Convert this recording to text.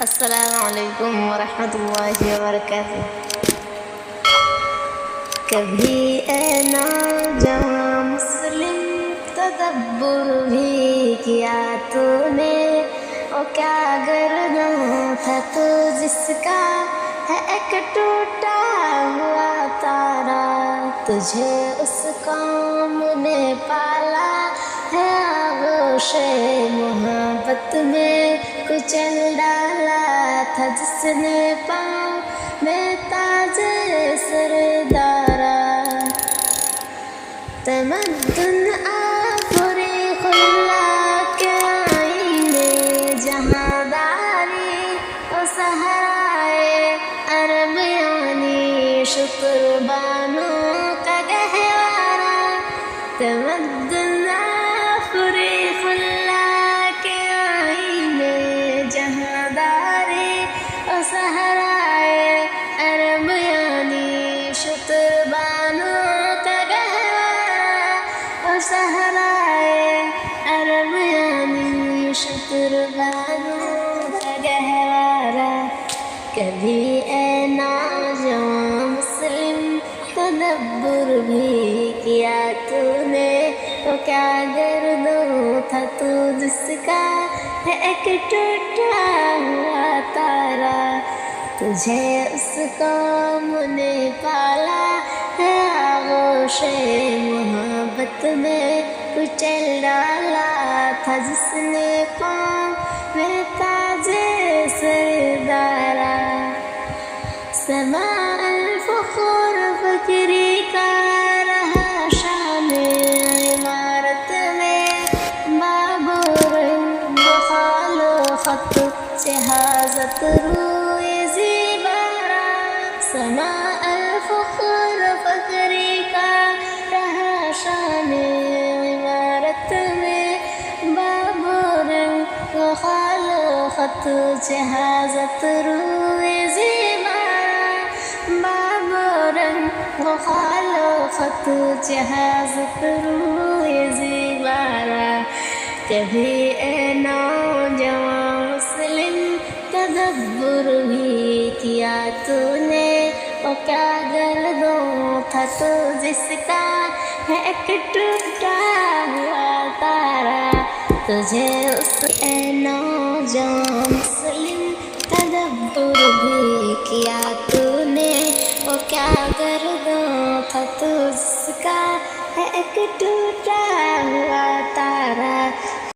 السلام علیکم ورحمۃ اللہ وبرکاتہ۔ کبھی اے نوجوان مسلم تدبر بھی کیا تو نے، او کیا گردوں تھا تو جس کا ہے ایک ٹوٹا ہوا تارا، تجھے اس قوم نے پالا ہے آغوش محبت میں، کچل ڈالا تھا جس نے پاؤں میں تاج سردارا، تمدن آفریق اللہ کے آئینے جہاں داری و صحرائے عرب یعنی شکر بانوں کا گہوارہ، تمدن آفریق اللہ کے آئینے جہاں داری و صحرائے عرب یعنی شکر بانوں کا صحرائے عرب یعنی شکر بانوں کا گہوارہ۔ کبھی اے نوجوان مسلم تدبر بھی کیا تو نے، وہ کیا گردوں تھا تو جس کا ہے ایک ٹوٹا ہوا تارا، تجھے اس قوم نے پالا ہے آغوش محبت میں، کچل ڈالا تھا جس نے پاؤں میں تاج سردارا، سماع الفخر فکری کا رہا شان عمارت میں، بابر بخال و خط جہازت روئے زیبارا، سماع الفخر فکری کا رہا شان عمارت میں، بابر بخال و خط جہازت روئے زیبارا، بابر بخال و خط جہازت روئے زیبارا۔ کبھی اے نوجوان مسلم تدبر بھی کیا تو نے، وہ کیا گردوں تھا تو جس کا ہے ایک ٹوٹا ہوا تارا، تجھے اس اے نوجوان مسلم تدبر بھی کیا تو نے، وہ کیا گردوں تھا تو جس کا ہے ایک ٹوٹا ہوا تارا،